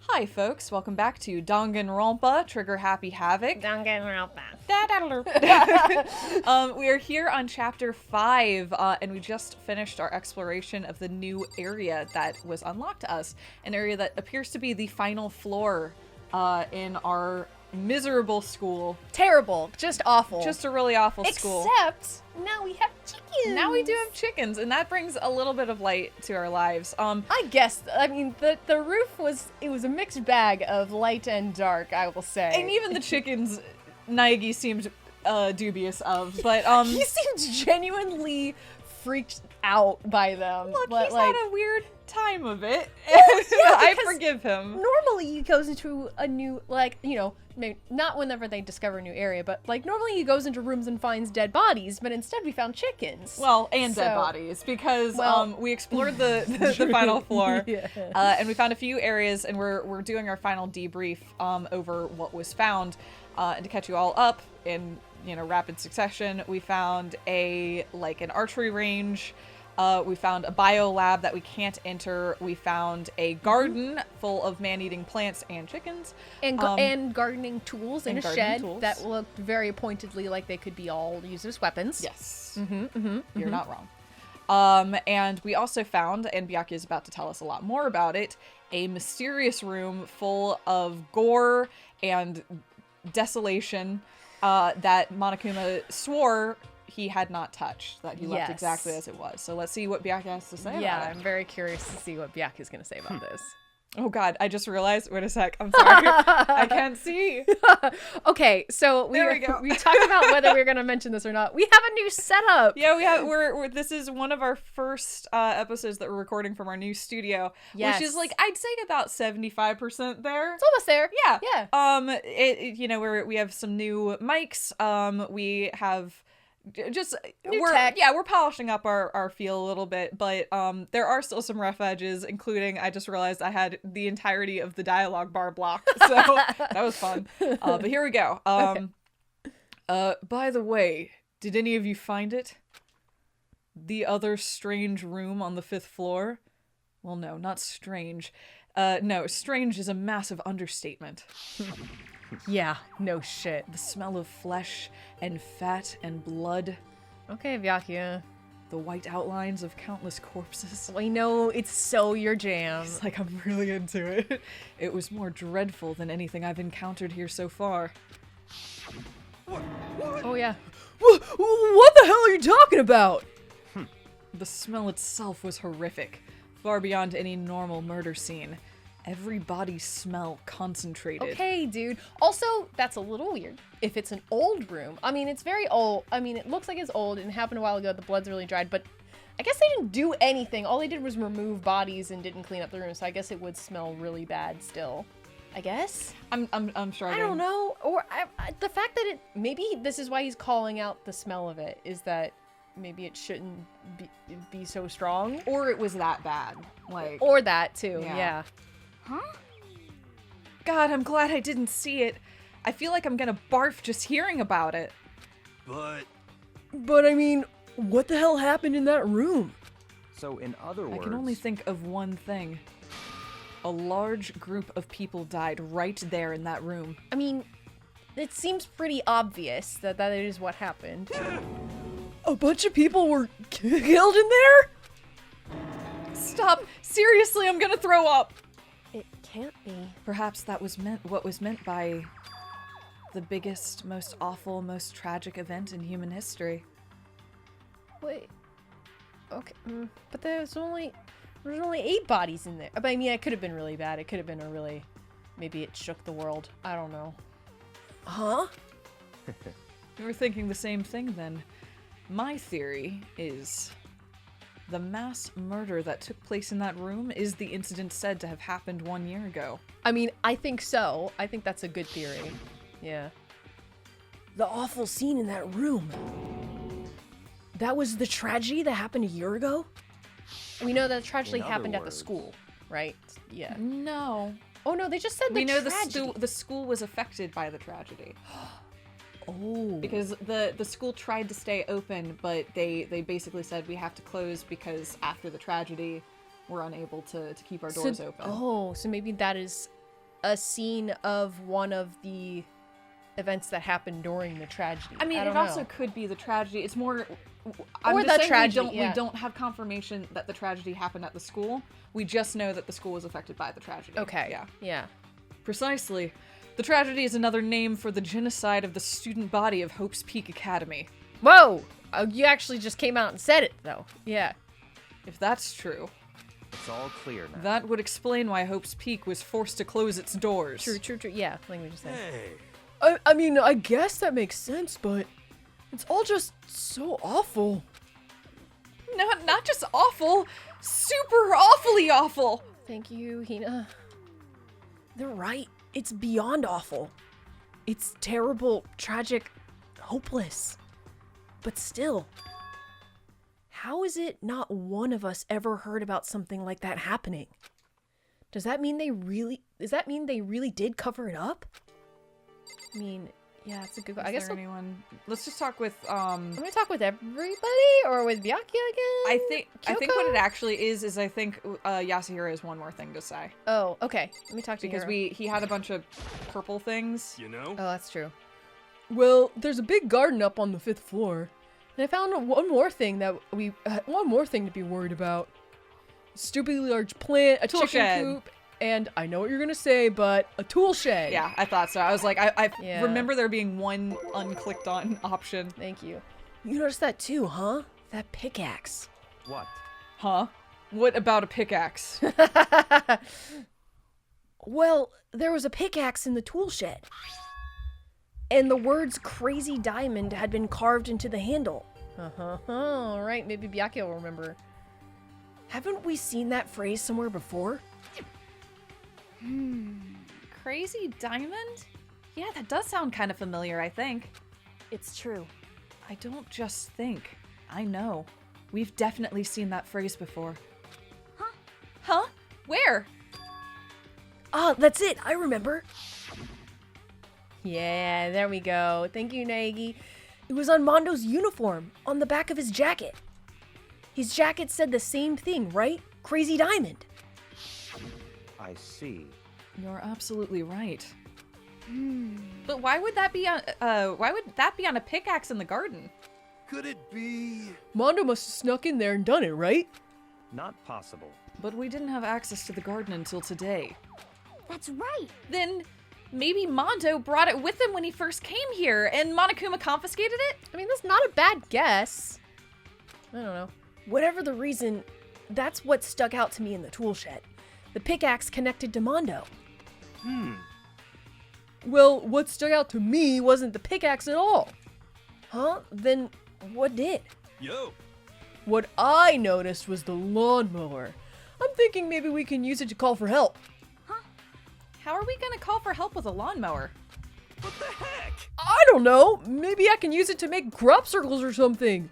Hi folks, welcome back to Danganronpa, Trigger Happy Havoc. Danganronpa. We are here on chapter 5, and we just finished our exploration of the new area that was unlocked to us. An area that appears to be the final floor in our miserable school. Terrible. Just awful. Just a really awful school. Except now we have chickens. Now we do have chickens, and that brings a little bit of light to our lives. I guess. I mean, the roof was a mixed bag of light and dark, I will say. And even the chickens, Naegi seemed dubious of, but he seems genuinely freaked out by them. Look, but, he's like, had a weird time of it. yeah, I because forgive him. Normally he goes into a new, like, you know, maybe not whenever they discover a new area, but like normally he goes into rooms and finds dead bodies, but instead we found chickens. Well, and dead bodies, because we explored the final floor, Yeah. And we found a few areas, and we're doing our final debrief over what was found. And to catch you all up in, you know, rapid succession, we found an archery range. We found a bio lab that we can't enter. We found a garden full of man-eating plants and chickens. And gardening tools in a shed tools that looked very pointedly like they could be all used as weapons. Yes. You're not wrong. And we also found, and Byakuya is about to tell us a lot more about it, a mysterious room full of gore and desolation that Monokuma swore he had not touched, that he left exactly as it was. So let's see what Byakuya has to say about it. Yeah, I'm very curious to see what Byakuya is going to say about this. Oh god, I just realized, wait a sec, I'm sorry. I can't see. Okay, so There we go. we talked about whether we were going to mention this or not. We have a new setup. Yeah, we're this is one of our first episodes that we're recording from our new studio, Yes. which is like, I'd say about 75% there. It's almost there. Yeah. Yeah. You know, we have some new mics. We have just New we're tech. we're polishing up our feel a little bit, but there are still some rough edges, including I just realized I had the entirety of the dialogue bar blocked, so that was fun. But here we go. By the way, did any of you find it? The other strange room on the 5th floor? Well, no, not strange. No, strange is a massive understatement. Yeah, no shit. The smell of flesh and fat and blood. Okay, Byakuya. The white outlines of countless corpses. We know it's so your jam. It's like, I'm really into it. It was more dreadful than anything I've encountered here so far. Oh, yeah. What the hell are you talking about? The smell itself was horrific, far beyond any normal murder scene. Every body's smell concentrated. Okay, dude. Also, that's a little weird. If it's an old room, I mean, it's very old. I mean, it looks like it's old and it happened a while ago. The blood's really dried, but I guess they didn't do anything. All they did was remove bodies and didn't clean up the room, so I guess it would smell really bad still. I guess? I'm sure I don't know. Or the fact that maybe this is why he's calling out the smell of it, is that maybe it shouldn't be so strong. Or it was that bad. Like, Or that, too. Yeah. Yeah. huh? God, I'm glad I didn't see it. I feel like I'm gonna barf just hearing about it. But I mean, what the hell happened in that room? So in other words, I can only think of one thing. A large group of people died right there in that room. I mean, it seems pretty obvious that is what happened. A bunch of people were killed in there? Stop! Seriously, I'm gonna throw up! It can't be. Perhaps that was what was meant by the biggest, most awful, most tragic event in human history. Wait. Okay. But there's only 8 bodies in there. But I mean, it could have been really bad. It could have been maybe it shook the world. I don't know. Huh? We were thinking the same thing then. My theory is the mass murder that took place in that room is the incident said to have happened 1 year ago. I mean, I think so. I think that's a good theory. Yeah. The awful scene in that room. That was the tragedy that happened a year ago? We know that tragedy In other happened at the words. school, right? Yeah. No. Oh no, they just said We know tragedy. the school was affected by the tragedy. Oh. Because the school tried to stay open, but they basically said we have to close because after the tragedy, we're unable to keep our doors open. Oh, so maybe that is a scene of one of the events that happened during the tragedy. I mean, don't it also know. could be the tragedy. It's more... Or just the saying tragedy, we don't have confirmation that the tragedy happened at the school. We just know that the school was affected by the tragedy. Okay. Yeah. Yeah. Precisely. The tragedy is another name for the genocide of the student body of Hope's Peak Academy. Whoa! You actually just came out and said it, though. Yeah. If that's true, It's all clear now. that would explain why Hope's Peak was forced to close its doors. True. Yeah, like we just said. I mean, I guess that makes sense, but it's all just so awful. Not just awful, super awfully awful. Thank you, Hina. They're right. It's beyond awful. It's terrible, tragic, hopeless. But still, how is it not one of us ever heard about something like that happening? Does that mean they really did cover it up? I mean, yeah, it's a good. Is I guess there anyone? Let's just talk with I'm gonna talk with everybody or with Byakuya again. I think what Kyoko? it actually is I think Yasuhiro has one more thing to say Oh, okay. Let me talk to because Hiro. he had a bunch of purple things. You know? Oh, that's true. Well, there's a big garden up on the 5th floor. And I found one more thing to be worried about. A stupidly large plant, a Tool chicken shed. coop, and I know what you're gonna say, but a tool shed. Yeah, I thought so. I was like, I Yeah. remember there being one unclicked on option. Thank you. You noticed that too, huh? That pickaxe. What? Huh? What about a pickaxe? Well, there was a pickaxe in the tool shed. And the words crazy diamond had been carved into the handle. All right, maybe Byakuya will remember. Haven't we seen that phrase somewhere before? Crazy diamond? Yeah, that does sound kind of familiar, I think. It's true. I don't just think. I know. We've definitely seen that phrase before. Huh? Huh? Where? Ah, that's it. I remember. Yeah, there we go. Thank you, Nagi. It was on Mondo's uniform, on the back of his jacket. His jacket said the same thing, right? Crazy diamond. I see. You're absolutely right. But why would that be on a pickaxe in the garden? Could it be? Mondo must have snuck in there and done it, right? Not possible. But we didn't have access to the garden until today. That's right. Then maybe Mondo brought it with him when he first came here and Monokuma confiscated it? I mean, that's not a bad guess. I don't know. Whatever the reason, that's what stuck out to me in the tool shed. The pickaxe connected to Mondo. Well, what stuck out to me wasn't the pickaxe at all. Huh? Then what did? Yo. What I noticed was the lawnmower. I'm thinking maybe we can use it to call for help. How are we gonna call for help with a lawnmower? What the heck? I don't know. Maybe I can use it to make crop circles or something.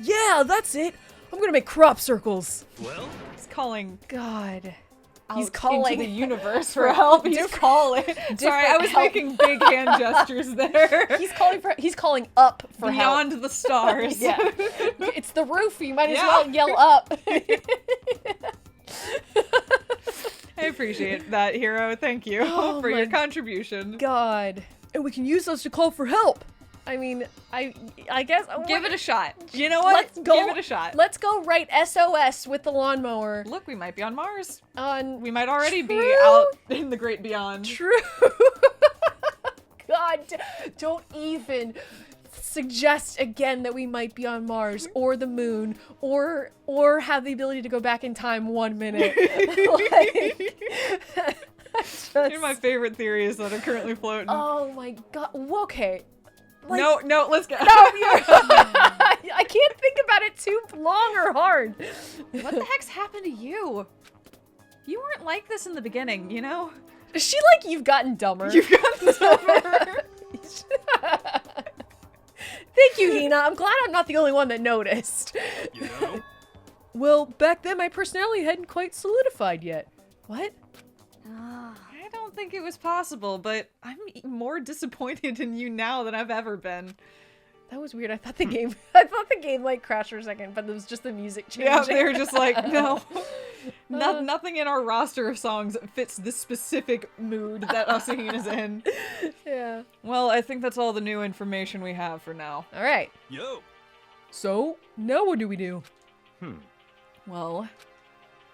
Yeah, that's it. I'm gonna make crop circles. Well, He's calling God. He's Out calling into the universe for help. He's calling. Sorry, I was making big hand gestures there. He's calling up for Beyond help. the stars. Yeah. It's the roof. You might as Yeah. well yell up. I appreciate that, Hero. Thank you Oh for my your contribution. God. And we can use those to call for help. I mean, I guess Give it a shot. You know what? Let's go. Give it a shot. Let's go write SOS with the lawnmower Look, we might be on Mars. on. We might already be True. out in the great beyond. True. God, don't even suggest again that we might be on Mars or the moon or have the ability to go back in time 1 minute. One of my favorite theories that are currently floating. Oh my God. Okay. Like, no, let's go. No, I can't think about it too long or hard. What the heck's happened to you? You weren't like this in the beginning, you know? Is she like you've gotten dumber? You've gotten dumber. Thank you, Hina. I'm glad I'm not the only one that noticed. you know? Well, back then my personality hadn't quite solidified yet. What? I don't think it was possible, but I'm more disappointed in you now than I've ever been. That was weird. I thought the game like crashed for a second, but it was just the music changing. Yeah, they were just like, no. Nothing in our roster of songs fits this specific mood that Allison is in. Yeah. Well, I think that's all the new information we have for now. All right. Yo. So now what do we do? Well,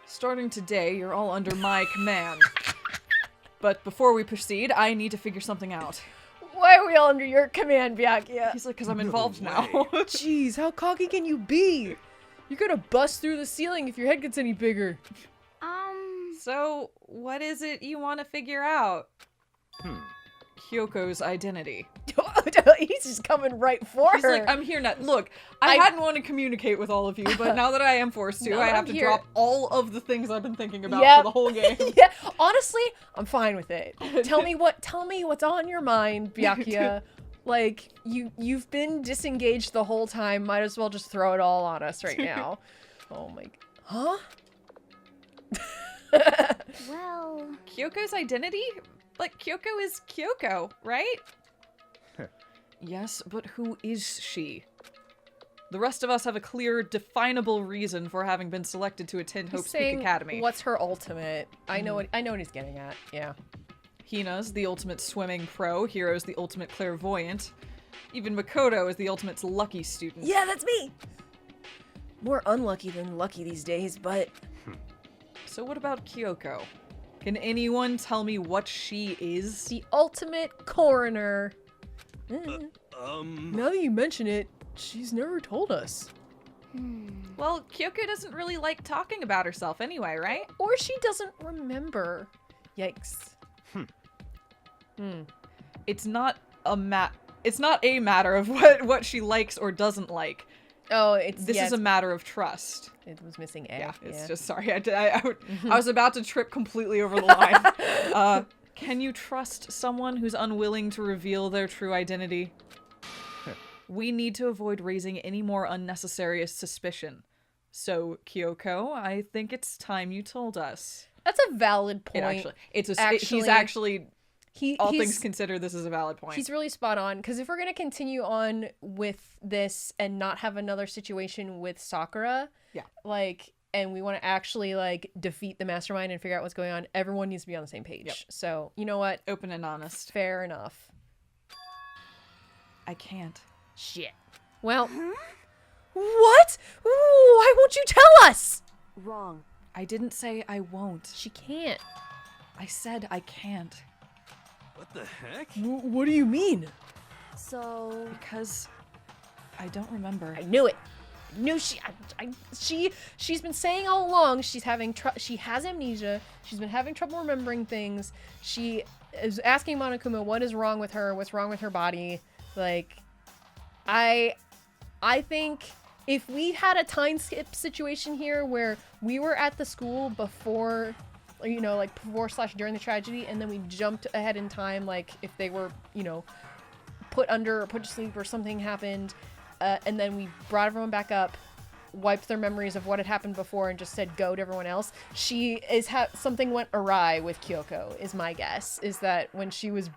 starting today, you're all under my command. But before we proceed, I need to figure something out. Why are we all under your command, Byakuya? He's like, because I'm involved way. now. Jeez, how cocky can you be? You're gonna bust through the ceiling if your head gets any bigger. So, what is it you want to figure out? Kyoko's identity. He's just coming right for He's her. like, I'm here now. Look, I hadn't wanted to communicate with all of you, but now that I am forced to, Now I that have I'm to here- drop all of the things I've been thinking about Yep. for the whole game. Yeah, honestly, I'm fine with it. Tell me what's on your mind, Byakuya. Like, you've been disengaged the whole time. Might as well just throw it all on us right now. Oh my... Huh? Well, Kyoko's identity? But Kyoko is Kyoko, right? Yes, but who is she? The rest of us have a clear, definable reason for having been selected to attend He's Hope's Peak saying, Academy. what's her ultimate? I know what he's getting at. Yeah. Hina's the ultimate swimming pro, Hiro's the ultimate clairvoyant. Even Makoto is the ultimate lucky student. Yeah, that's me. More unlucky than lucky these days, but So what about Kyoko? Can anyone tell me what she is? The ultimate coroner. Now that you mention it, she's never told us. Well, Kyoko doesn't really like talking about herself anyway, right? Or she doesn't remember. Yikes. It's not a matter of what she likes or doesn't like. Oh, This is a matter of trust. It was missing A. Yeah, it's just sorry. I was about to trip completely over the line. Can you trust someone who's unwilling to reveal their true identity? We need to avoid raising any more unnecessary suspicion. So, Kyoko, I think it's time you told us. That's a valid point. He's all he's- things considered, this is a valid point. He's really spot on, because if we're going to continue on with this and not have another situation with Sakura, and we want to actually, defeat the mastermind and figure out what's going on, everyone needs to be on the same page. Yep. So, you know what? Open and honest. Fair enough. I can't. Shit. Well, what? Why won't you tell us? wrong. I didn't say I won't. she can't. I said I can't. What the heck? What do you mean? So, Because I don't remember. I knew it. I knew she's been saying all along she has amnesia. She's been having trouble remembering things. She is asking Monokuma what is wrong with her, what's wrong with her body. I think if we had a time skip situation here where we were at the school before, before/during the tragedy, and then we jumped ahead in time, if they were, put under or put to sleep or something happened, and then we brought everyone back up, wiped their memories of what had happened before, and just said go to everyone else. She is something went awry with Kyoko, is my guess. Is that when she was,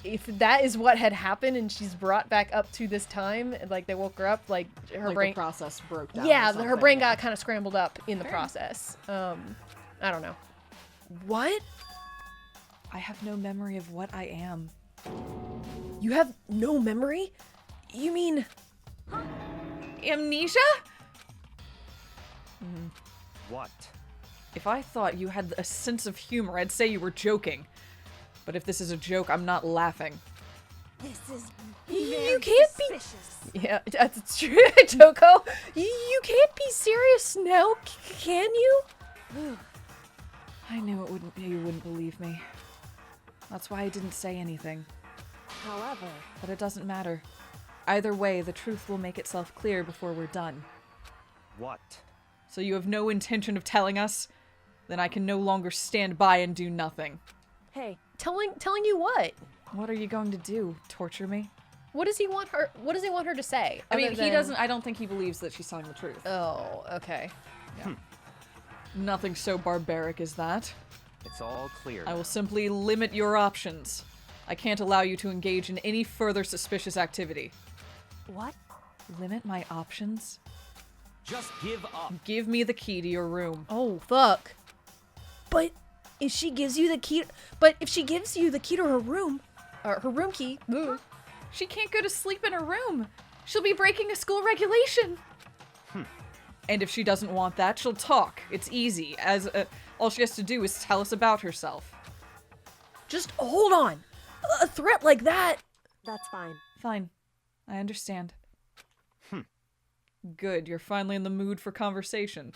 if that is what had happened and she's brought back up to this time, and they woke her up, her brain, the process broke down. yeah, or her something. brain got kind of scrambled up in the process. I don't know. What? I have no memory of what I am. You have no memory? You mean... Amnesia? What? If I thought you had a sense of humor, I'd say you were joking. But if this is a joke, I'm not laughing. this is You can't be... Yeah, that's true, Toko. You can't be serious now, can you? I knew you wouldn't believe me. That's why I didn't say anything. However, But it doesn't matter. Either way, the truth will make itself clear before we're done. What? So you have no intention of telling us? Then I can no longer stand by and do nothing. hey, Telling you what? What are you going to do? Torture me? What does he want her? What does he want her to say? I mean, other he than- doesn't. I don't think he believes that she's telling the truth. Oh, okay. Nothing so barbaric as that. It's all clear. I will simply limit your options. I can't allow you to engage in any further suspicious activity. What? Limit my options? Just give up. Give me the key to your room. Oh, fuck. But if she gives you the key, to her room, Her room key. Ooh. She can't go to sleep in her room. She'll be breaking a school regulation. And if she doesn't want that, she'll talk. It's easy. All she has to do is tell us about herself. just hold on. A threat like that. That's fine. Fine. I understand. Good. You're finally in the mood for conversation.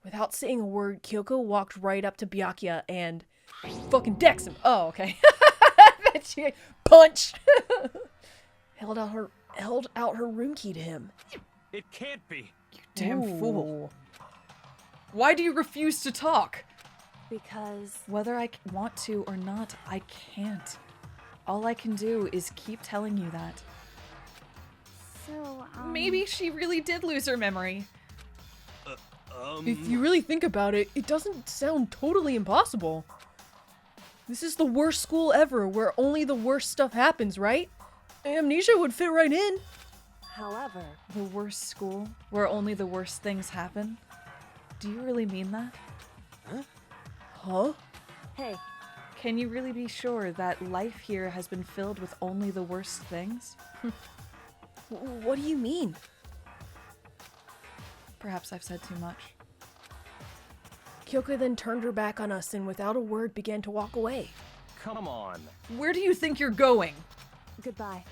Without saying a word, Kyoko walked right up to Byakuya and fucking decks him. Oh, okay. That she punch. Held out her room key to him. It can't be. Damn fool. Why do you refuse to talk? Because Whether I want to or not, I can't. All I can do is keep telling you that. so Maybe she really did lose her memory. If you really think about it, it doesn't sound totally impossible. This is the worst school ever, where only the worst stuff happens, right? Amnesia would fit right in. However, The worst school, where only the worst things happen? Do you really mean that? Huh? hey, Can you really be sure that life here has been filled with only the worst things? What do you mean? Perhaps I've said too much. Kyoko then turned her back on us and without a word began to walk away. Come on. Where do you think you're going? goodbye.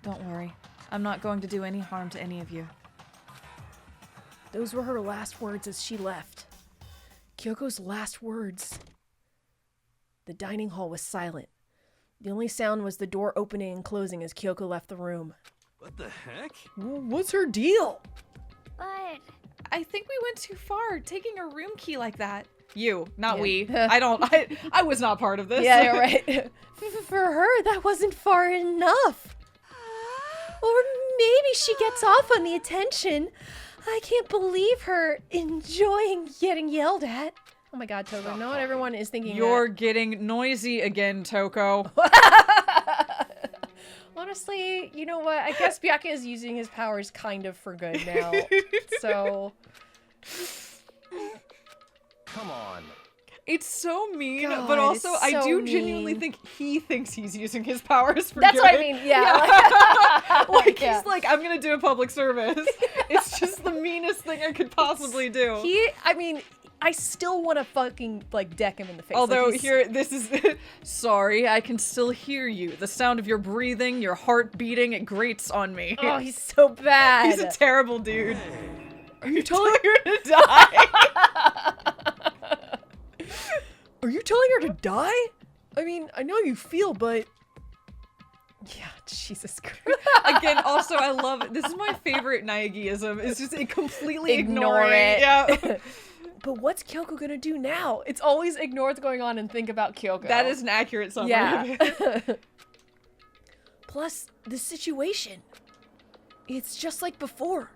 Don't worry. I'm not going to do any harm to any of you. Those were her last words as she left. Kyoko's last words. The dining hall was silent. The only sound was the door opening and closing as Kyoko left the room. What the heck? What's her deal? But I think we went too far, taking a room key like that. You, not Yeah. we. I was not part of this. Yeah, you're right. For her, that wasn't far enough. Or maybe she gets off on the attention. I can't believe her enjoying getting yelled at. Oh my god, Toko, not everyone is thinking You're getting noisy again, Toko. that. Honestly, you know what? I guess Byakuya is using his powers kind of for good now. So, Come on. It's so mean, God, but also it's I so do genuinely mean. think he thinks he's using his powers for that's good. what I mean. Yeah. Like Yeah. he's like, I'm gonna do a public service. It's just the meanest thing I could possibly do. I still want to fucking, like, deck him in the face. Although like, here, this is, sorry, I can still hear you. The sound of your breathing, your heart beating, it grates on me. Oh, he's so bad. He's a terrible dude. Are you telling You're gonna die. Are you telling her to die? I mean, I know you feel, but yeah, Jesus Christ. Again, also, I love it. This is my favorite Naegiism. It's just completely Ignore ignoring. it. Yeah. But what's Kyoko gonna do now? It's always ignore what's going on and think about Kyoko. That is an accurate summary. yeah. Plus, the situation. It's just like before.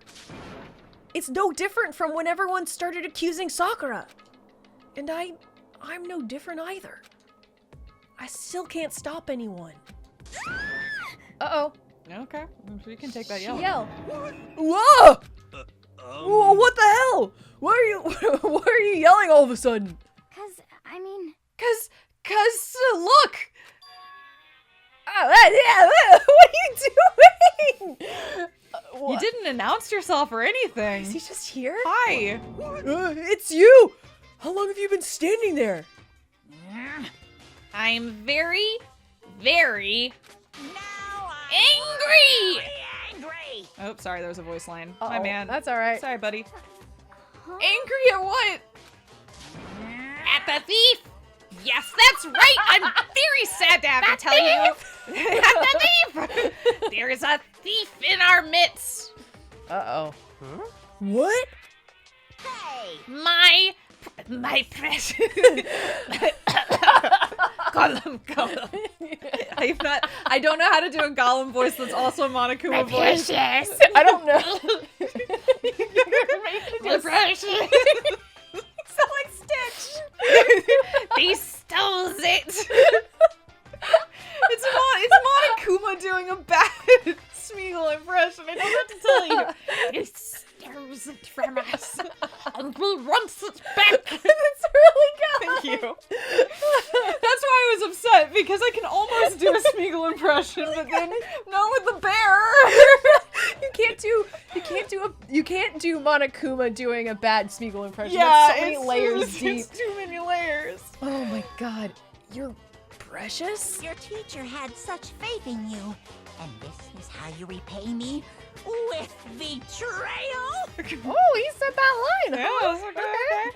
It's no different from when everyone started accusing Sakura. And I'm no different either. I still can't stop anyone. Uh-oh. Okay, you can take that She yell. yelled. Whoa! Whoa, what the hell? Why are you yelling all of a sudden? Cause, look! What are you doing? You didn't announce yourself or anything. Is he just here? Hi. It's you! How long have you been standing there? I'm very, very angry! Oh, sorry, there was a voice line. My Uh-oh, man. That's all right. Sorry, buddy. Angry at what? At the thief! Yes, that's right! I'm very sad to have to tell you. At the thief! There is a thief in our midst. Uh-oh. What? My precious. Gollum. I don't know how to do a Gollum voice that's also a Monokuma voice. I don't know. My precious. Sound like Stitch. They stole it. It's Monokuma doing a bad Smeagol impression. I don't know what to tell you. He stirs it from us and will runs it back. That's really good. Thank you. That's why I was upset, because I can almost do a Smeagol impression, but then not with the bear. You can't do Monokuma doing a bad Smeagol impression. Yeah, That's so many it's layers just- deep. It's too many layers. Oh my god. You're precious? Your teacher had such faith in you. And this is how you repay me? With betrayal? Oh, he said that line. Yeah, huh? that's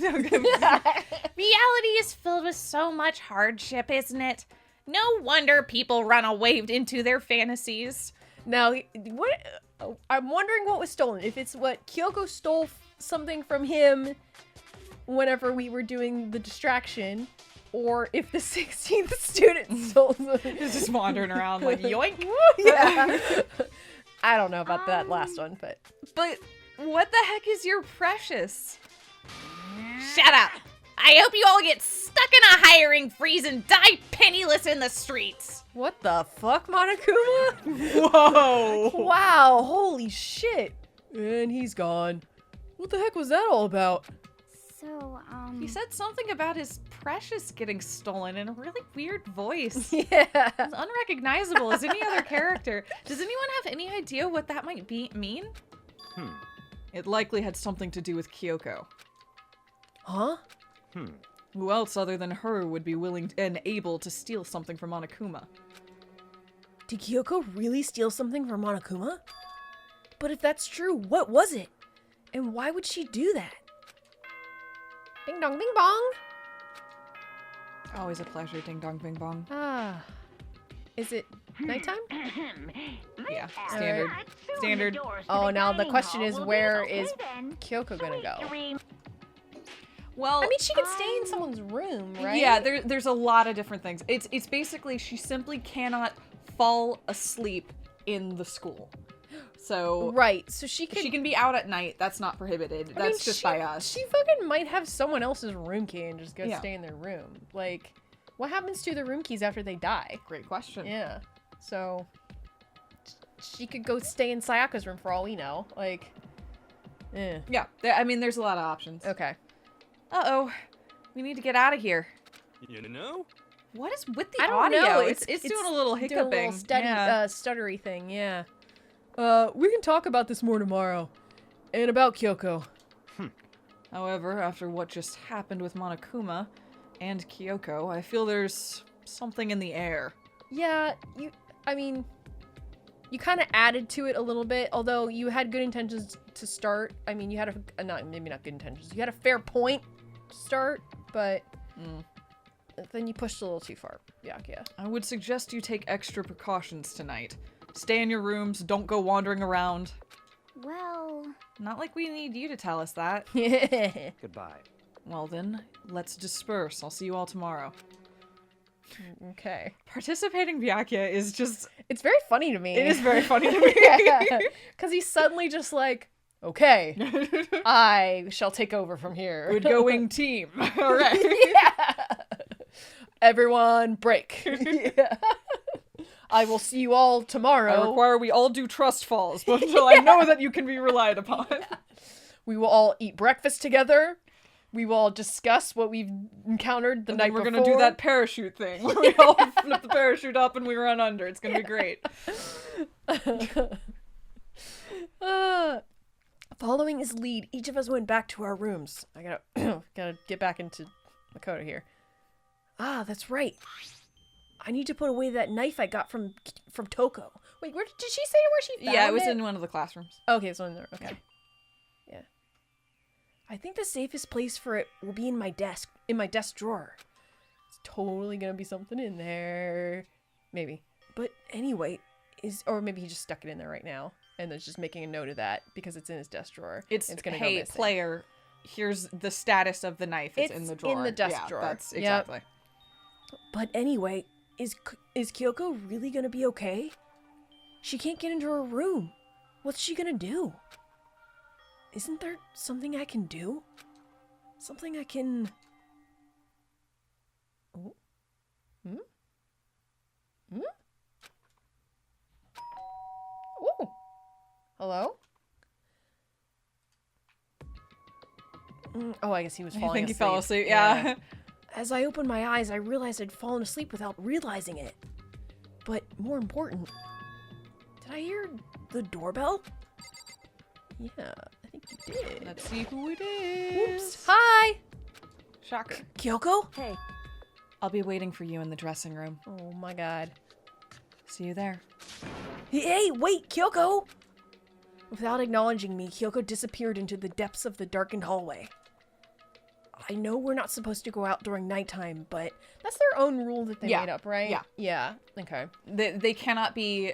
okay. Reality is filled with so much hardship, isn't it? No wonder people run away into their fantasies. Now, what? I'm wondering what was stolen. If it's what Kyoko stole something from him whenever we were doing the distraction, or if the 16th student stole something. He's just wandering around like, yoink. Yeah. I don't know about that last one, but But what the heck is your precious? Shut up. I hope you all get stuck in a hiring freeze and die penniless in the streets. what the fuck, Monokuma? Whoa. Wow, holy shit. And he's gone. What the heck was that all about? So, He said something about his precious getting stolen in a really weird voice. Yeah. It's unrecognizable as any other character. Does anyone have any idea what that might mean? It likely had something to do with Kyoko. Huh? Who else other than her would be willing and able to steal something from Monokuma? Did Kyoko really steal something from Monokuma? But if that's true, what was it? And why would she do that? Ding dong, ding bong. Always a pleasure, ding dong bing bong. Ah. Is it nighttime? Yeah, standard. Standard. Oh, now the question is, where is Kyoko gonna go? Well, I mean, she could stay in someone's room, right? yeah, there's a lot of different things. It's basically she simply cannot fall asleep in the school. So Right, so she could... she can be out at night. That's not prohibited. I mean, That's just by us. She fucking might have someone else's room key and just go Yeah. stay in their room. Like, what happens to the room keys after they die? Great question. Yeah. So, she could go stay in Sayaka's room for all we know. Like, eh. Yeah, I mean, there's a lot of options. Okay. Uh-oh. We need to get out of here. You know? What is with the I don't audio? know. It's doing a little doing hiccuping. a little steady, Yeah. stuttery thing, yeah. We can talk about this more tomorrow. And about Kyoko. However, after what just happened with Monokuma and Kyoko, I feel there's something in the air. Yeah, I mean, you kind of added to it a little bit, although you had good intentions to start. I mean, you had maybe not good intentions. You had a fair point to start, but then you pushed a little too far. Yeah. I would suggest you take extra precautions tonight. Stay in your rooms, don't go wandering around. well, Not like we need you to tell us that. Goodbye. Well then, let's disperse. I'll see you all tomorrow. Okay. Participating Byakuya is just... It's very funny to me. It is very funny to me. Because he's suddenly just like, okay, I shall take over from here. Good going team. Alright. Yeah. Everyone break. Yeah. I will see you all tomorrow. I require we all do trust falls, but until I know that you can be relied upon. We will all eat breakfast together. We will all discuss what we've encountered the And night then we're before. gonna do that parachute thing where we all flip the parachute up and we run under. It's gonna be great. Following his lead, each of us went back to our rooms. I gotta get back into Makoto here. Ah, that's right. I need to put away that knife I got from Toko. Wait, where did she say where she found Yeah, it was in one of the classrooms. Okay, so in there. Okay. Yeah. I think the safest place for it will be in my desk drawer. It's totally gonna be something in there. Maybe. But anyway, Or maybe he just stuck it in there right now and is just making a note of that because it's in his desk drawer. It's gonna hey, go missing. player, here's the status of the knife. It's in It's the drawer. in the desk Yeah, drawer. That's Yep. exactly. But anyway, is Kyoko really gonna be okay? She can't get into her room. What's she gonna do? Isn't there something I can do? Something I can... Hello? Oh, I guess he was falling I think asleep. he fell asleep. Yeah. As I opened my eyes, I realized I'd fallen asleep without realizing it. But more important, did I hear the doorbell? Yeah, I think you did. Let's see who it is. Oops. Hi! Shocker. Kyoko? Hey, I'll be waiting for you in the dressing room. Oh my god. See you there. Hey, wait, Kyoko! Without acknowledging me, Kyoko disappeared into the depths of the darkened hallway. I know we're not supposed to go out during nighttime, but That's their own rule that they Yeah. made up, right? Yeah. Yeah. Okay. They cannot be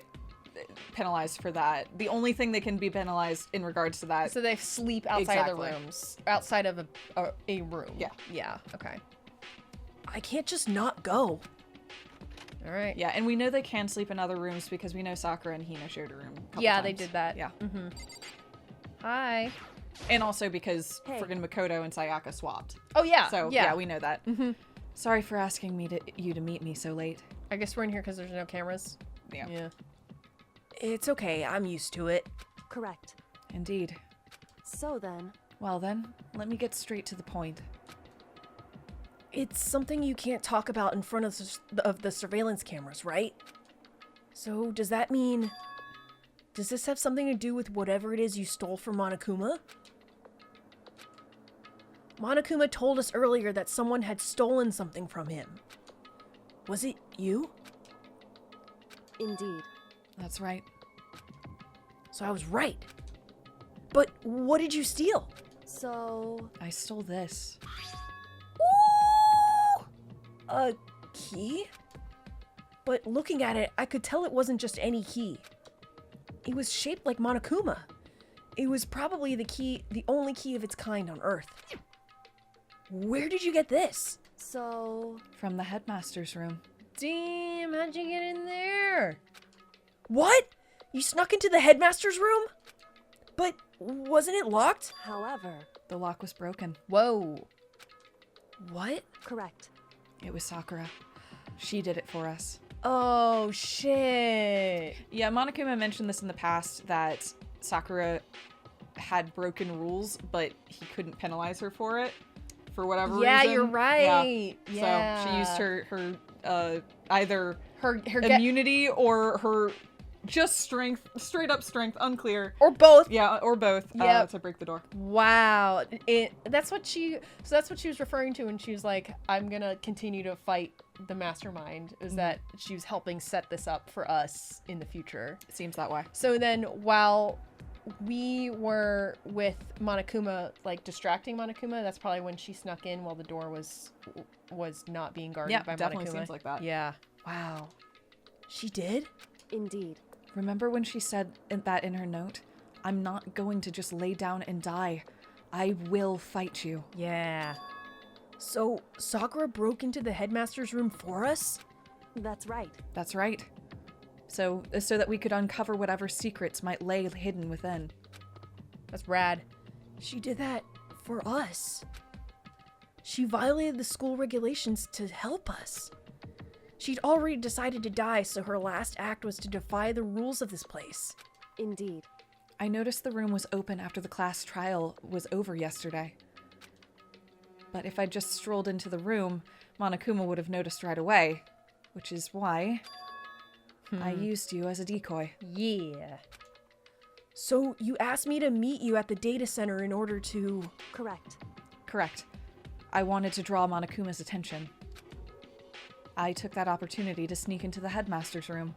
penalized for that. The only thing they can be penalized in regards to that. So they sleep outside of Exactly. the rooms. Outside of a room. Yeah. Yeah. Okay. I can't just not go. All right. Yeah, and we know they can sleep in other rooms because we know Sakura and Hina shared a room. A couple Yeah, they times. did that. Yeah. Mm-hmm. Hi. And also because Hey. friggin' Makoto and Sayaka swapped. Oh yeah. So, yeah. yeah, we know that. Mm-hmm. Sorry for asking you to meet me so late. I guess we're in here because there's no cameras. Yeah. Yeah. It's okay, I'm used to it. correct. Indeed. So then, Well then, let me get straight to the point. It's something you can't talk about in front of the surveillance cameras, right? So does that mean... Does this have something to do with whatever it is you stole from Monokuma? Monokuma told us earlier that someone had stolen something from him. Was it you? indeed. That's right. So I was right. But what did you steal? So, I stole this. Ooh! A key? But looking at it, I could tell it wasn't just any key. It was shaped like Monokuma. It was probably the only key of its kind on Earth. Where did you get this? so, From the headmaster's room. Damn, how'd you get in there? What? You snuck into the headmaster's room? But wasn't it locked? however, The lock was broken. Whoa. What? correct. It was Sakura. She did it for us. Oh shit. Yeah, Monokuma mentioned this in the past that Sakura had broken rules, but he couldn't penalize her for it for whatever Yeah, reason. you're right. Yeah. So she used her either her immunity or her just strength, straight up strength, unclear. or both. Yeah, or both Yep. to break the door. Wow. That's what she was referring to when she was like, I'm gonna continue to fight the mastermind, is that she was helping set this up for us in the future. It seems that way. So then while we were with Monokuma, like distracting Monokuma, that's probably when she snuck in while the door was not being guarded Yeah, by definitely Monokuma. seems like that. Yeah. Wow. She did? Indeed. Remember when she said that in her note? I'm not going to just lay down and die. I will fight you. Yeah. So Sakura broke into the headmaster's room for us? That's right. That's right. So that we could uncover whatever secrets might lay hidden within. That's rad. She did that for us. She violated the school regulations to help us. She'd already decided to die, so her last act was to defy the rules of this place. Indeed. I noticed the room was open after the class trial was over yesterday. But if I just strolled into the room, Monokuma would have noticed right away, which is why I used you as a decoy. Yeah. So you asked me to meet you at the data center in order to... Correct. Correct. I wanted to draw Monokuma's attention. I took that opportunity to sneak into the headmaster's room,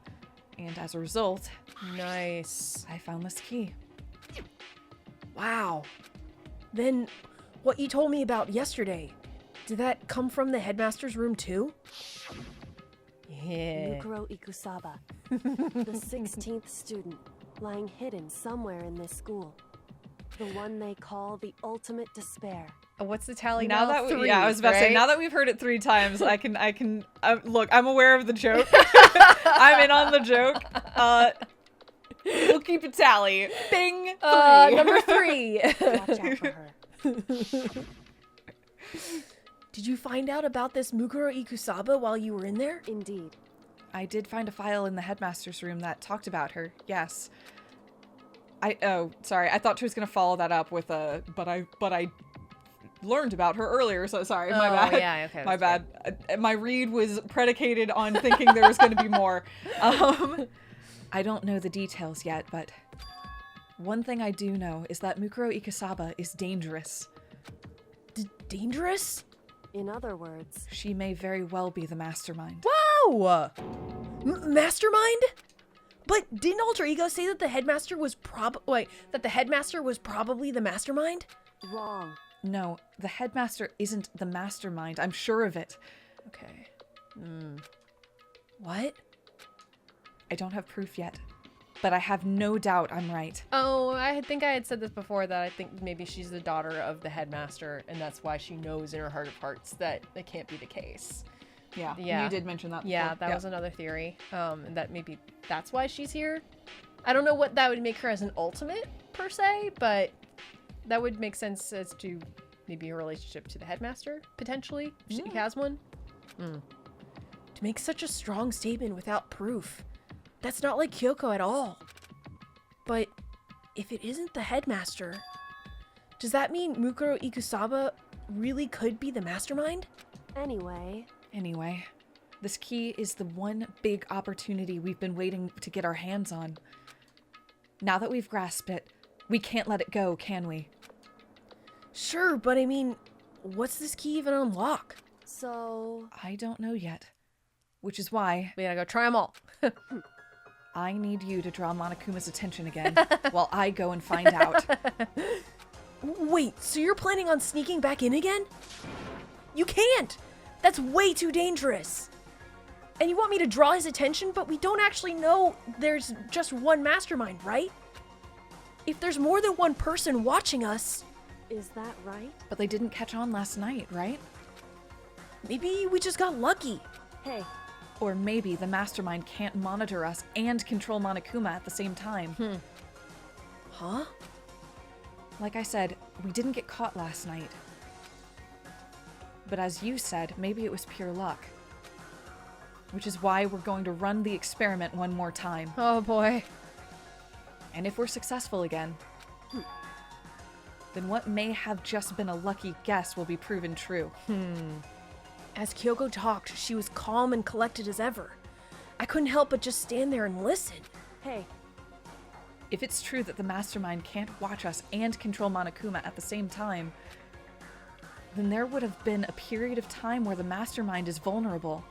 and as a result, Nice. I found this key. Wow. Then what you told me about yesterday, did that come from the headmaster's room too? Yeah. Mukuro Ikusaba, the 16th student, lying hidden somewhere in this school. The one they call the ultimate despair. What's the tally Now now? that Three, yeah, I was about to say, right? now that we've heard it 3 times, I can look, I'm aware of the joke. I'm in on the joke. We'll keep a tally. Bing. 3. Number 3. Watch out for her. Did you find out about this Mukuro Ikusaba while you were in there? Indeed. I did find a file in the headmaster's room that talked about her. Yes. Sorry. I thought she was gonna follow that up with a, but I learned about her earlier, so sorry. My bad. Yeah, okay. My bad. My read was predicated on thinking there was gonna be more. I don't know the details yet, but one thing I do know is that Mukuro Ikasaba is dangerous. Dangerous? In other words, She may very well be the mastermind. Wow! Mastermind? But didn't Alter Ego say that the headmaster was probably the mastermind? wrong. No, the headmaster isn't the mastermind. I'm sure of it. Okay. What? I don't have proof yet, but I have no doubt I'm right. Oh, I think I had said this before, that I think maybe she's the daughter of the headmaster, and that's why she knows in her heart of hearts that it can't be the case. Yeah, Yeah. you did mention that before. Yeah, that was another theory. And that maybe that's why she's here. I don't know what that would make her as an ultimate, per se, but that would make sense as to maybe her relationship to the headmaster, potentially, if she has one. To make such a strong statement without proof. That's not like Kyoko at all. But if it isn't the headmaster, does that mean Mukuro Ikusaba really could be the mastermind? Anyway, This key is the one big opportunity we've been waiting to get our hands on. Now that we've grasped it, we can't let it go, can we? Sure, but I mean, what's this key even unlock? so I don't know yet. Which is why We gotta go try them all. I need you to draw Monokuma's attention again while I go and find out. Wait, so you're planning on sneaking back in again? You can't! That's way too dangerous! And you want me to draw his attention, but we don't actually know there's just one mastermind, right? If there's more than one person watching us, is that right? But they didn't catch on last night, right? maybe we just got lucky. Hey, Or maybe the mastermind can't monitor us and control Monokuma at the same time. Huh? Like I said, we didn't get caught last night. But as you said, maybe it was pure luck. Which is why we're going to run the experiment one more time. Oh boy. And if we're successful again, then what may have just been a lucky guess will be proven true. As Kyoko talked, she was calm and collected as ever. I couldn't help but just stand there and listen. hey, If it's true that the mastermind can't watch us and control Monokuma at the same time, then there would have been a period of time where the mastermind is vulnerable.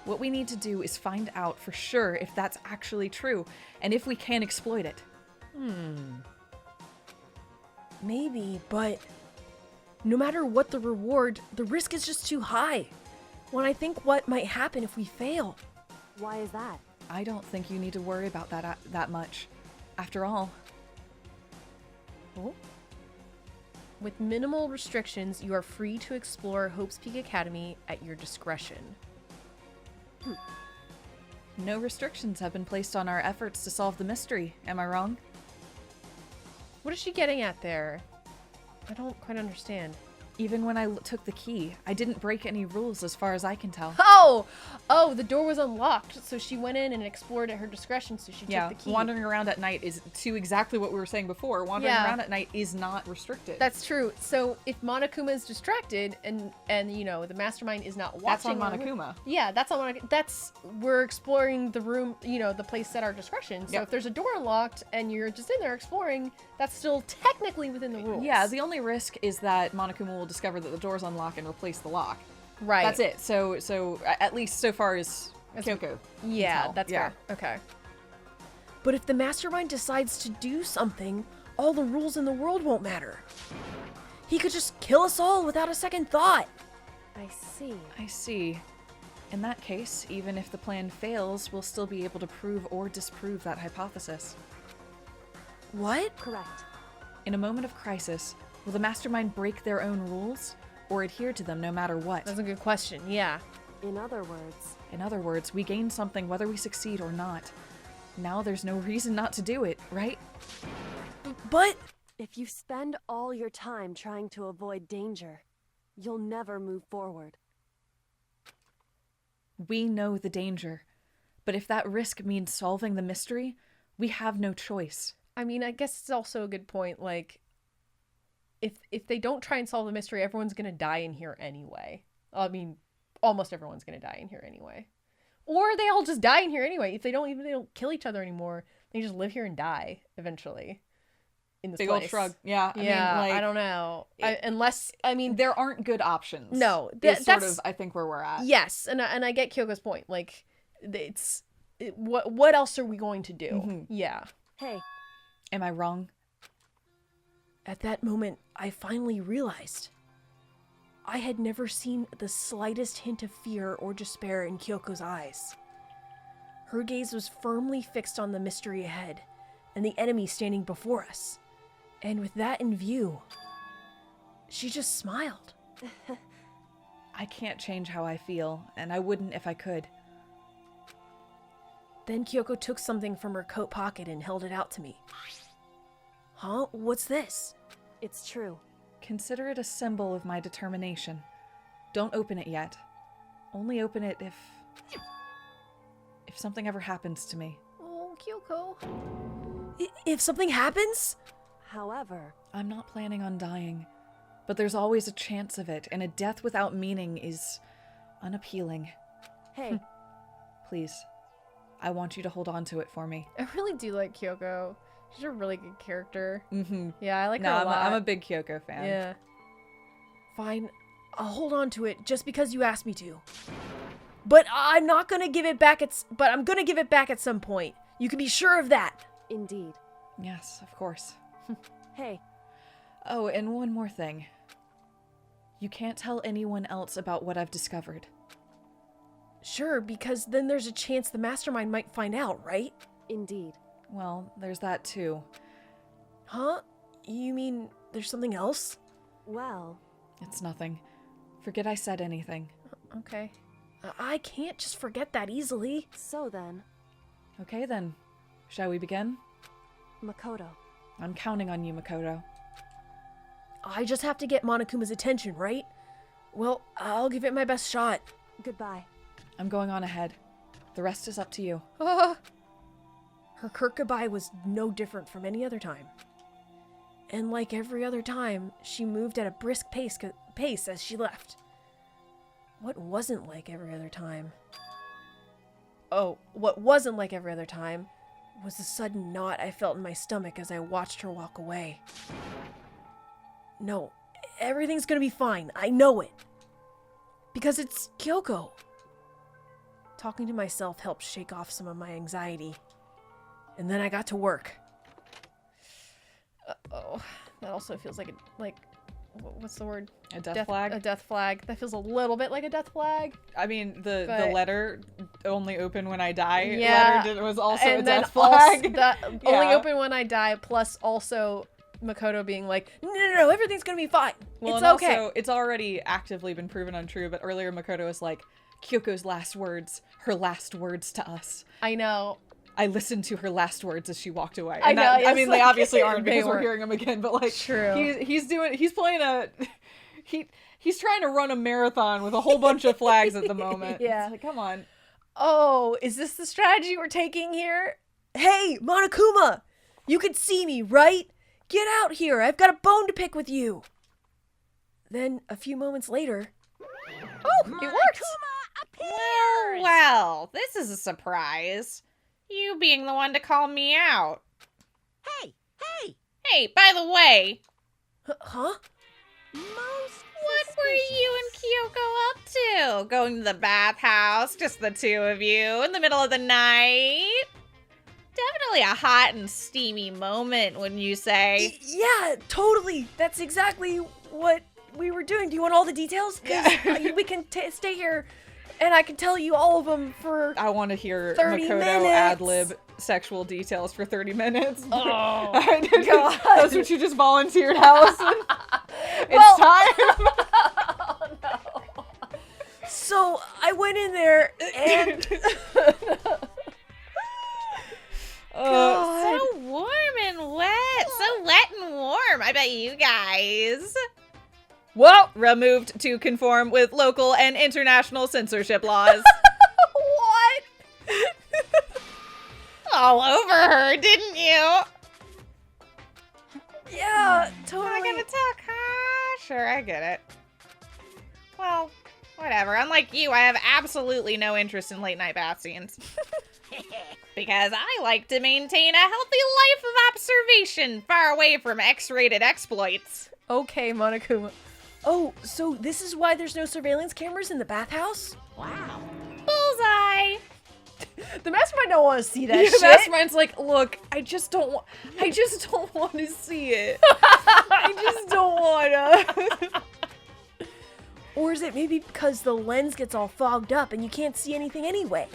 What we need to do is find out for sure if that's actually true, and if we can exploit it. Maybe, but no matter what the reward, the risk is just too high. When I think what might happen if we fail. why is that? I don't think you need to worry about that much. After all, With minimal restrictions, you are free to explore Hope's Peak Academy at your discretion. no restrictions have been placed on our efforts to solve the mystery. Am I wrong? What is she getting at there? I don't quite understand. Even when I took the key, I didn't break any rules as far as I can tell. Oh, the door was unlocked, so she went in and explored at her discretion, so she Yeah, took the key. wandering around at night is to exactly what we were saying before. Wandering Yeah. around at night is not restricted. That's true. So if Monokuma is distracted and you know the mastermind is not That's on watching her- Monokuma. Yeah, that's on Monokuma. That's we're exploring the room, you know, the place at our discretion. So Yep. if there's a door unlocked and you're just in there exploring, that's still technically within the rules. Yeah, the only risk is that Monokuma will discover that the door's unlocked and replace the lock. right. That's it. So at least so far as Kyoko. can Yeah, tell. that's fair. Okay. But if the mastermind decides to do something, all the rules in the world won't matter. He could just kill us all without a second thought. I see. I see. In that case, even if the plan fails, we'll still be able to prove or disprove that hypothesis. What? Correct. In a moment of crisis, will the mastermind break their own rules or adhere to them no matter what? That's a good question. Yeah. In other words, In other words, we gain something whether we succeed or not. Now there's no reason not to do it, right? But if you spend all your time trying to avoid danger, you'll never move forward. We know the danger. But if that risk means solving the mystery, we have no choice. I mean, I guess it's also a good point. Like, if they don't try and solve the mystery, everyone's gonna die in here anyway. I mean, almost everyone's gonna die in here anyway. Or they all just die in here anyway. If they don't kill each other anymore, they just live here and die eventually. In this Big place. old shrug. Yeah. Yeah, I mean, like, I don't know. there aren't good options. No, is sort that's of, I think, where we're at. yes, and I get Kyoko's point. Like, what else are we going to do? Mhm. Yeah. Hey, Am I wrong? At that moment, I finally realized I had never seen the slightest hint of fear or despair in Kyoko's eyes. Her gaze was firmly fixed on the mystery ahead and the enemy standing before us. And with that in view, she just smiled. I can't change how I feel, and I wouldn't if I could. Then Kyoko took something from her coat pocket and held it out to me. Huh? What's this? it's true. Consider it a symbol of my determination. Don't open it yet. Only open it if something ever happens to me. Oh, Kyoko. If something happens? However, I'm not planning on dying, but there's always a chance of it, and a death without meaning is unappealing. hey, Please, I want you to hold on to it for me. I really do like Kyoko. She's a really good character. Mm-hmm. Yeah, I like No, her a lot. I'm a big Kyoko fan. Yeah. Fine, I'll hold on to it just because you asked me to. But I'm not gonna give it back but I'm gonna give it back at some point. You can be sure of that. indeed. Yes, of course. Hey, Oh, and one more thing. You can't tell anyone else about what I've discovered. Sure, because then there's a chance the mastermind might find out, right? indeed. Well, there's that too. Huh? You mean there's something else? Well, It's nothing. Forget I said anything. Okay. I can't just forget that easily. so then, Okay then. Shall we begin? Makoto. I'm counting on you, Makoto. I just have to get Monokuma's attention, right? Well, I'll give it my best shot. Goodbye. I'm going on ahead. The rest is up to you. Her curt goodbye was no different from any other time. And like every other time, she moved at a brisk pace as she left. What wasn't like every other time? Oh, what wasn't like every other time was the sudden knot I felt in my stomach as I watched her walk away. No, everything's gonna be fine. I know it. Because it's Kyoko. Talking to myself helped shake off some of my anxiety. And then I got to work. Oh, that also feels like what's the word? A death flag? A death flag. That feels a little bit like a death flag. I mean, the But- letter only open when I die Yeah, letter was also a and then death flag. only Yeah. open when I die. Plus also Makoto being like, No, everything's gonna be fine. Well, It's and okay. also, it's already actively been proven untrue, but earlier Makoto was like, Kyoko's last words, her last words to us. I know. I listened to her last words as she walked away. I And know, that, I yes, mean, they like, obviously aren't they because we're weren't. hearing him again, but like, True. he's playing a, he's trying to run a marathon with a whole bunch of flags at the moment. Yeah. It's like, come on. Oh, is this the strategy we're taking here? Hey, Monokuma! You can see me, right? Get out here! I've got a bone to pick with you! Then, a few moments later... Oh, it worked. Well, this is a surprise. You being the one to call me out. Hey, hey! Hey, by the way, Huh? Most what were you and Kyoko up to? Going to the bathhouse, just the two of you, in the middle of the night? Definitely a hot and steamy moment, wouldn't you say? Yeah, totally! That's exactly what we were doing. Do you want all the details? Because we can stay here and I can tell you all of them for... I want to hear 30 Makoto minutes. ad-lib sexual details for 30 minutes. Oh, God. That's what you just volunteered, Allison. It's Well- time. Oh, no. So, I went in there and... God. So warm and wet. So wet and warm. I bet you guys. Well, removed to conform with local and international censorship laws. What? All over her, didn't you? Yeah, Not totally. gonna talk, huh? Sure, I get it. Well, whatever. Unlike you, I have absolutely no interest in late night bath scenes. Because I like to maintain a healthy life of observation, far away from X-rated exploits. Okay, Monokuma. Oh, so this is why there's no surveillance cameras in the bathhouse? Wow. Bullseye! The mastermind don't want to see that The shit. mastermind's like, look, I just don't want to see it. I just don't wanna. Or is it maybe because the lens gets all fogged up and you can't see anything anyway?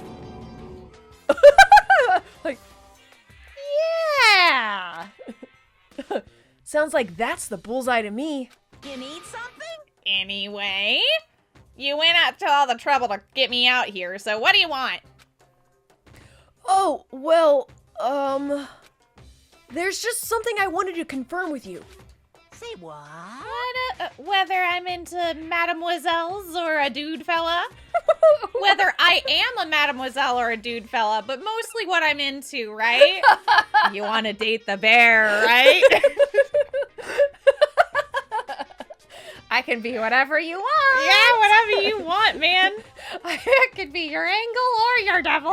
Like, Yeah! sounds like that's the bullseye to me. You need something? Anyway, you went out to all the trouble to get me out here, so what do you want? Oh, well, there's just something I wanted to confirm with you. Say what? Whether I'm into mademoiselles or a dude fella? Whether I am a mademoiselle or a dude fella, but mostly what I'm into, right? You want to date the bear, right? I can be whatever you want. Yeah, whatever you want, man. I could be your angel or your devil.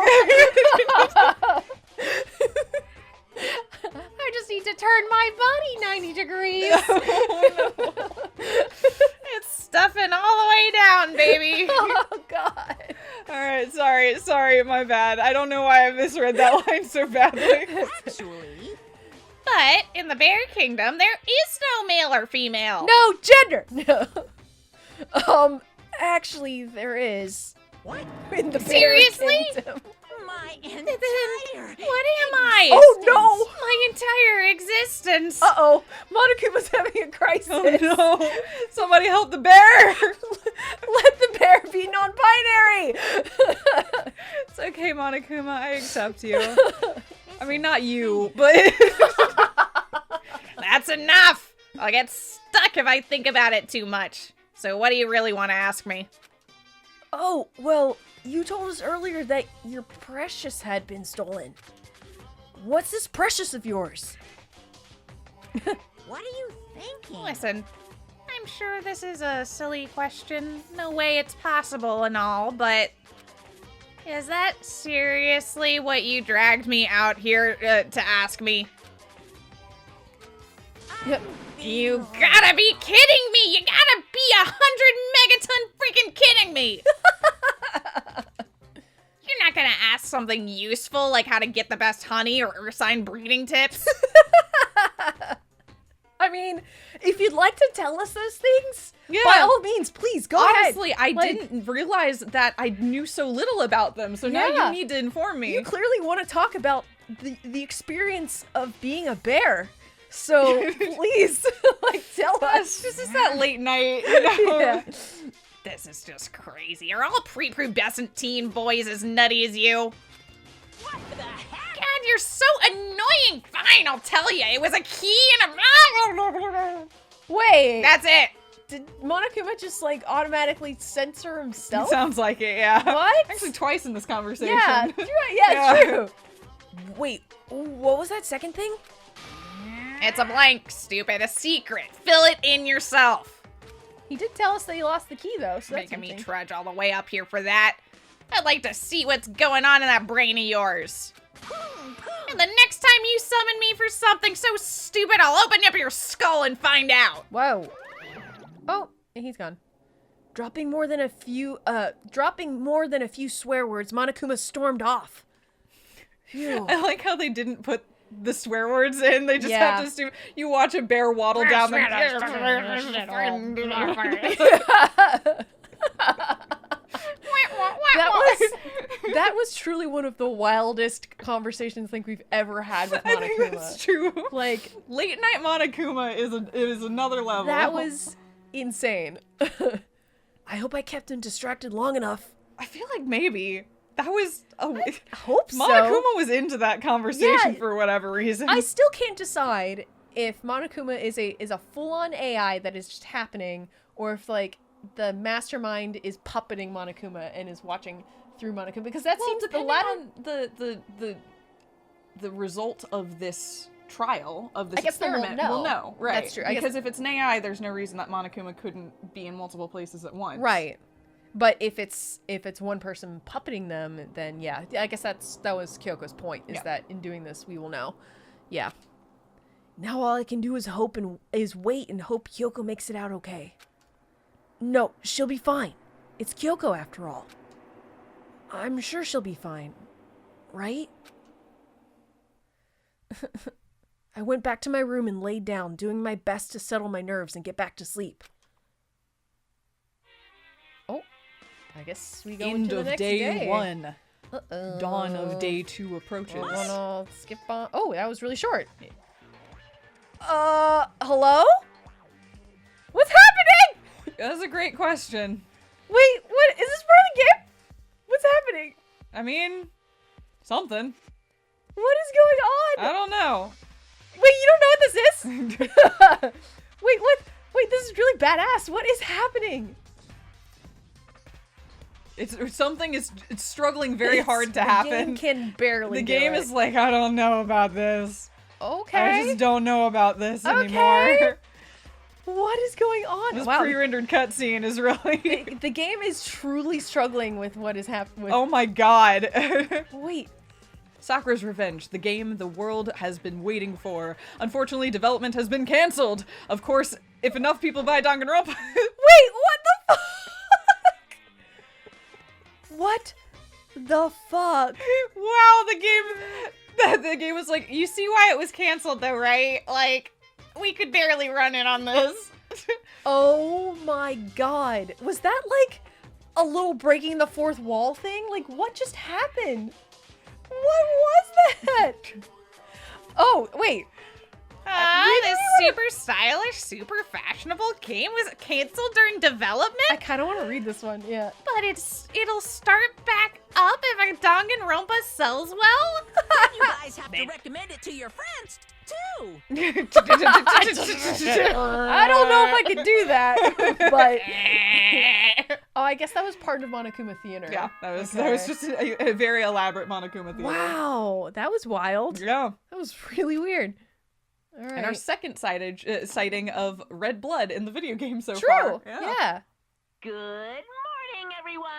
I just need to turn my body 90 degrees. It's stuffing all the way down, baby. Oh, God. All right, sorry, my bad. I don't know why I misread that line so badly. Actually, But in the bear kingdom, there is no male or female. No gender. No. Actually, there is. what? In the bear Seriously? kingdom. My entire... What am I? Oh, no. My entire existence. Uh-oh. Monokuma's having a crisis. Oh no! Somebody help the bear! Let the bear be non-binary. It's okay, Monokuma. I accept you. I mean, not you, but That's enough. I'll get stuck if I think about it too much. So what do you really want to ask me? Oh, well, you told us earlier that your precious had been stolen. What's this precious of yours? What are you thinking? Listen, I'm sure this is a silly question. No way it's possible and all, but is that seriously what you dragged me out here to ask me? Yep. You gotta be kidding me! You gotta be 100 megaton freaking kidding me! You're not gonna ask something useful like how to get the best honey or ursine breeding tips? I mean, if you'd like to tell us those things, Yeah. by all means, please go honestly, ahead. I didn't realize that I knew so little about them. So now Yeah. you need to inform me. You clearly want to talk about the experience of being a bear. So please, like, tell us. This is that late night, you know? Yeah. This is just crazy. Are all prepubescent teen boys as nutty as you? What the heck? God, you're so annoying! Fine, I'll tell you. It was a key and a... Wait, That's it. did Monokuma just like automatically censor himself? Sounds like it, yeah. What? Actually, twice in this conversation. Yeah, you're right. Yeah, Yeah. true. Wait, what was that second thing? It's a blank, stupid. A secret. Fill it in yourself. He did tell us that he lost the key, though, so that's Making me something. trudge all the way up here for that. I'd like to see what's going on in that brain of yours. And the next time you summon me for something so stupid, I'll open up your skull and find out. Whoa. Oh, and he's gone. Dropping more than a few swear words, Monokuma stormed off. Phew. I like how they didn't put the swear words in. They just Yeah. have to assume. You watch a bear waddle down the... That was truly one of the wildest conversations I think we've ever had with I think Monokuma. that's true. Like, Late night Monokuma is another level. that was insane. I hope I kept him distracted long enough. I feel like maybe that was Hope so. Monokuma was into that conversation Yeah. for whatever reason. I still can't decide if Monokuma is a full-on AI that is just happening, or if like the mastermind is puppeting Monokuma and is watching through Monokuma, because that seems the depending latter. on the result of this trial of this I guess they won't experiment, we'll know. know. Right. That's true. I guess- Because if it's an AI, there's no reason that Monokuma couldn't be in multiple places at once. Right. But if it's one person puppeting them, then yeah, I guess that was Kyoko's point, is that in doing this we will know. Yeah. Now all I can do is wait and hope Kyoko makes it out okay. No, she'll be fine. It's Kyoko after all. I'm sure she'll be fine. Right? I went back to my room and laid down, doing my best to settle my nerves and get back to sleep. Oh, I guess we go End into the of next day day. 1. Uh-oh. Dawn of day 2 approaches. We're gonna skip on. Oh, that was really short. Hello? What's happening? That's a great question. Wait, what? Is this part of the game? What's happening? I mean, something. What is going on? I don't know. Wait, you don't know what this is? Wait, what? Wait, this is really badass. What is happening? It's struggling very hard to happen. The game can barely The do game it. is like, I don't know about this. Okay. I just don't know about this Okay. anymore. What is going on? This Wow. pre-rendered cutscene is really... The game is truly struggling with what is happening. Oh my god. Wait. Sakura's Revenge, the game the world has been waiting for. Unfortunately, development has been cancelled. Of course, if enough people buy Danganronpa... Wait, what the fuck? What the fuck? Wow, the game was like, you see why it was canceled though, right? Like, we could barely run it on this. Oh my god. Was that like a little breaking the fourth wall thing? Like, what just happened? What was that? Oh, wait. This super stylish, super fashionable game was canceled during development? I kind of want to read this one, yeah. But it'll start back up if Danganronpa sells well? You guys have to recommend it to your friends, too. I don't know if I could do that, but... Oh, I guess that was part of Monokuma Theater. Yeah, that was Okay. just a very elaborate Monokuma theater. Wow, that was wild. Yeah. That was really weird. All right. And our second sighting of red blood in the video game so True. far. Yeah. Good morning, everyone.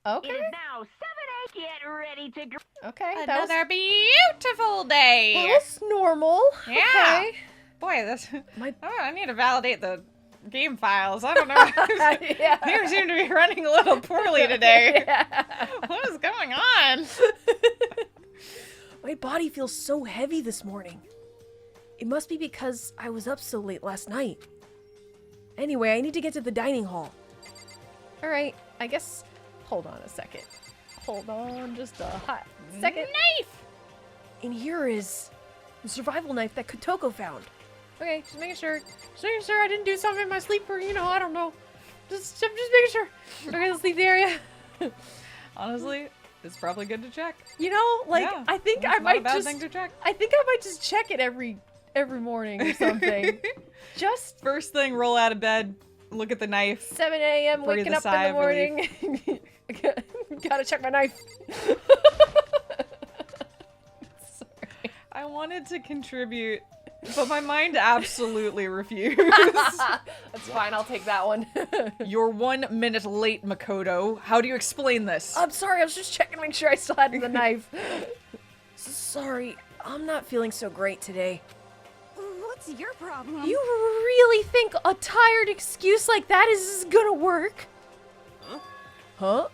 Okay. It is now 7:08. Get ready to... Okay. Another beautiful day. That was normal. Yeah. Okay. Boy, that's... My- I need to validate the game files. I don't know. Yeah. You seem to be running a little poorly today. Yeah. What is going on? My body feels so heavy this morning. It must be because I was up so late last night. Anyway, I need to get to the dining hall. All right. I guess. Hold on a second. Hold on just a hot second. Knife! And here is the survival knife that Kotoko found. Okay, just making sure. Just making sure I didn't do something in my sleep, or I don't know. I'm just making sure. Okay, let's leave the area. Honestly, it's probably good to check. Yeah, I think it's I not might a bad just. thing to check. I think I might just check it every morning or something. Just First thing, roll out of bed, look at the knife. 7 a.m. Breathe waking a up in sigh the of morning. Gotta check my knife. Sorry. I wanted to contribute, but my mind absolutely refused. That's fine. I'll take that one. You're 1 minute late, Makoto. How do you explain this? I'm sorry. I was just checking to make sure I still had the knife. Sorry, I'm not feeling so great today. What's your problem? You really think a tired excuse like that is gonna work? Huh?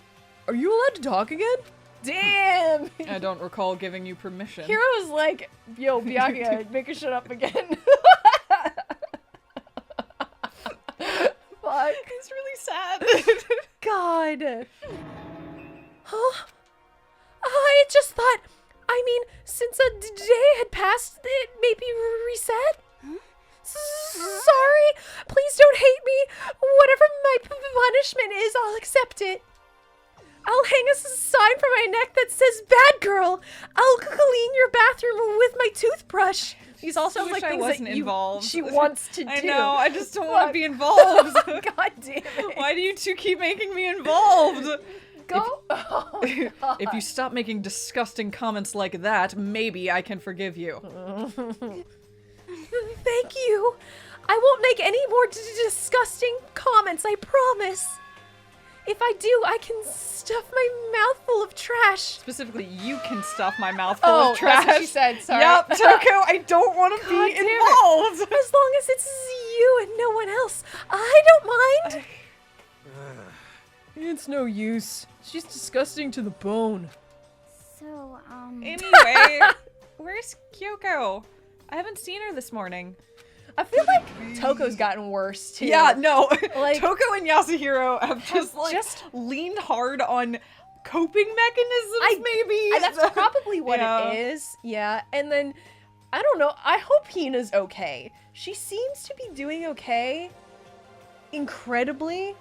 Are you allowed to talk again? Damn! I don't recall giving you permission. Hiro was like, yo, Byakuya, make her shut up again. Fuck. It's really sad. God. Huh? I just thought, since a day had passed, it maybe reset? Sorry. Please don't hate me. Whatever my punishment is, I'll accept it. I'll hang a sign from my neck that says "Bad Girl." I'll clean your bathroom with my toothbrush. These all sound wish like I things wasn't that involved. she wants to do. I know, I just don't want to Fuck. be involved. God damn it. Why do you two keep making me involved? Go. Oh, If you stop making disgusting comments like that, maybe I can forgive you. Thank you. I won't make any more disgusting comments, I promise. If I do, I can stuff my mouth full of trash. Specifically, you can stuff my mouth full of trash. That's what she said. Sorry. Yep, Toko, I don't want to be God damn it. involved. As long as it's you and no one else, I don't mind. It's no use. She's disgusting to the bone. So, Anyway, where's Kyoko? I haven't seen her this morning. I feel like Toko's gotten worse too. Yeah, no. Like- Toko and Yasuhiro have just leaned hard on coping mechanisms, maybe. That's probably what Yeah. it is. Yeah. And then, I don't know. I hope Hina's okay. She seems to be doing okay. Incredibly.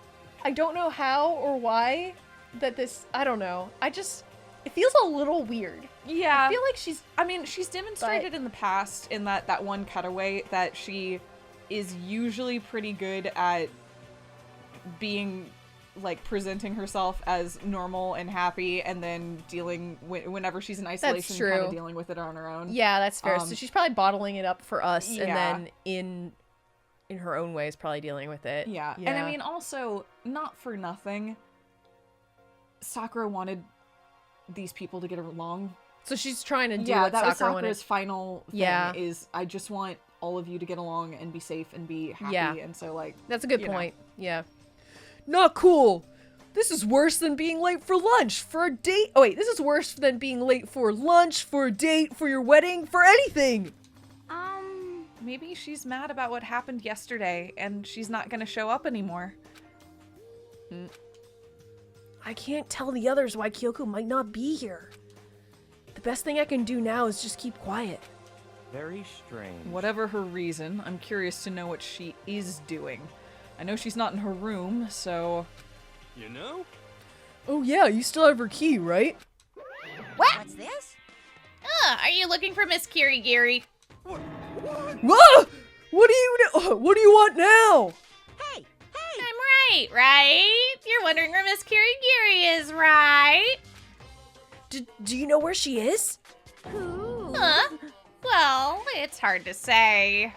I don't know how or why that this, I don't know. It feels a little weird. Yeah. I feel like she's demonstrated in the past in that one cutaway that she is usually pretty good at being like presenting herself as normal and happy, and then dealing whenever she's in isolation, kind of dealing with it on her own. Yeah, that's fair. So she's probably bottling it up for us, Yeah. and then in her own ways, probably dealing with it. Yeah. And I mean, also, not for nothing, Sakura wanted these people to get along. So she's trying to do Yeah, what that was Sakura wanted. Sakura's final thing, Yeah. is I just want all of you to get along and be safe and be happy. Yeah. And so, like, That's a good you know. point. Yeah. Not cool. This is worse than being late for lunch, for a date. Oh wait, this is worse than being late for lunch, for a date, for your wedding, for anything. Maybe she's mad about what happened yesterday and she's not gonna show up anymore. I can't tell the others why Kyoko might not be here. The best thing I can do now is just keep quiet. Very strange. Whatever her reason, I'm curious to know what she is doing. I know she's not in her room, so... You know? Oh yeah, you still have her key, right? What's this? Are you looking for Miss Kirigiri? Whoa! What do you want now? Hey, I'm right? You're wondering where Miss Kirigiri is, right? Do you know where she is? Huh? Well, it's hard to say.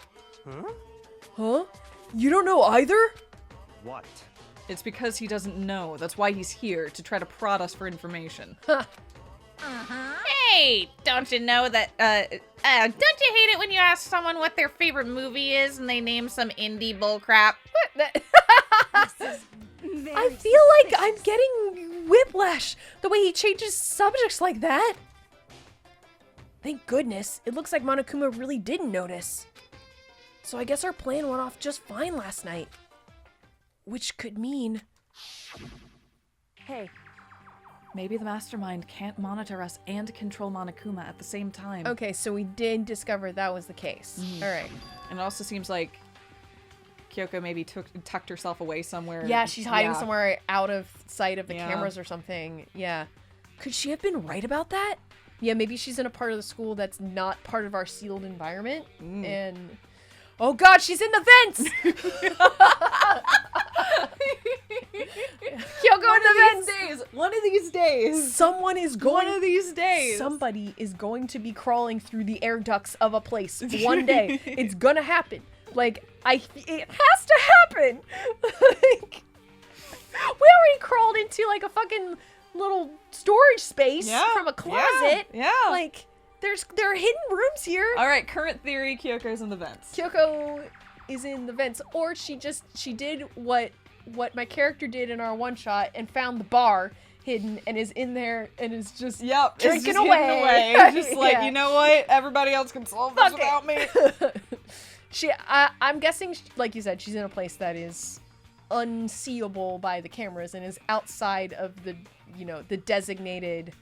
Huh? You don't know either? What? It's because he doesn't know. That's why he's here, to try to prod us for information. Hey, don't you know that, don't you hate it when you ask someone what their favorite movie is and they name some indie bullcrap? I feel like I'm getting whiplash the way he changes subjects like that. Thank goodness, it looks like Monokuma really didn't notice. So I guess our plan went off just fine last night. Which could mean... Hey, Maybe the mastermind can't monitor us and control Monokuma at the same time. Okay, so we did discover that was the case. All right. And it also seems like Kyoko maybe tucked herself away somewhere. Yeah, she's hiding Yeah. somewhere out of sight of the Yeah. cameras or something. Yeah. Could she have been right about that? Yeah, maybe she's in a part of the school that's not part of our sealed environment. And oh god, she's in the vents! Kyoko in the vents! One of these days. Someone is going. One of these days. Somebody is going to be crawling through the air ducts of a place one day. It's gonna happen. Like, it has to happen. Like, we already crawled into like a fucking little storage space from a closet. Yeah. Like, there are hidden rooms here. All right, current theory, Kyoko's in the vents. Kyoko is in the vents, or she did what my character did in our one shot and found the bar hidden and is in there and is just Drinking drinking just away. Just like, Yeah. you know what? Everybody else can solve this without me. I'm guessing, like you said, she's in a place that is unseeable by the cameras and is outside of the designated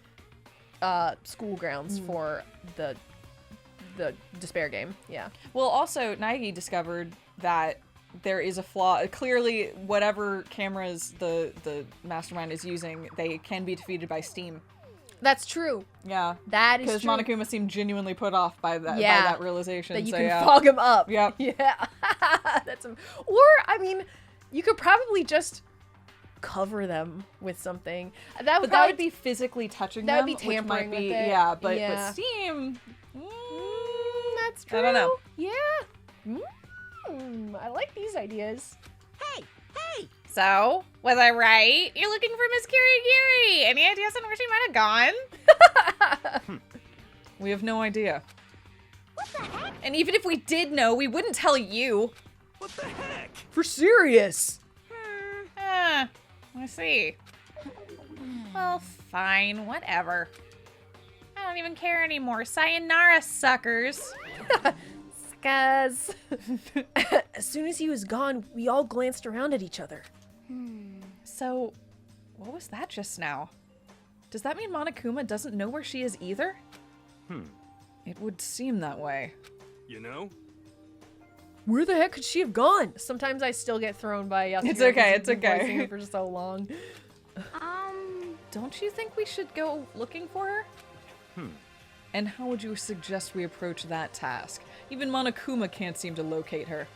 school grounds for the despair game. Yeah. Well, also, Naegi discovered that there is a flaw. Clearly, whatever cameras the mastermind is using, they can be defeated by Steam. That's true. Yeah. That is Because true. Monokuma seemed genuinely put off by that, Yeah. by that realization. That you so, can yeah. fog him up. Yep. Yeah. Or, I mean, you could probably just cover them with something. But that would be physically touching that them. would be tampering which might with it. Yeah, but Yeah. Steam... That's true. I don't know. Yeah. I like these ideas. Hey, hey! So, was I right? You're looking for Miss Kirigiri. Any ideas on where she might have gone? We have no idea. What the heck? And even if we did know, we wouldn't tell you. What the heck? For serious. I see. Well, fine, whatever. I don't even care anymore. Sayonara, suckers. Suckers. As soon as he was gone, we all glanced around at each other. So, what was that just now? Does that mean Monokuma doesn't know where she is either? It would seem that way. You know? Where the heck could she have gone? Sometimes I still get thrown by Yasuhiro. It's okay, because it's he's been okay. voicing it for so long. Don't you think we should go looking for her? And how would you suggest we approach that task? Even Monokuma can't seem to locate her.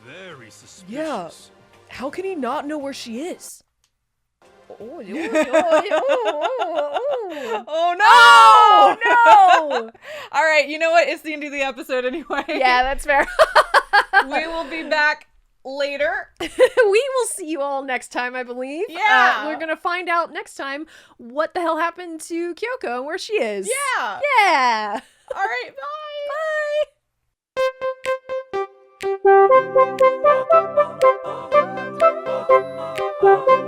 Very suspicious. Yeah. How can he not know where she is? Oh Oh, no! All right, you know what? It's the end of the episode anyway. Yeah, that's fair. We will be back later. We will see you all next time, I believe. Yeah. We're gonna find out next time what the hell happened to Kyoko and where she is. Yeah. Yeah. All right, bye. Bye.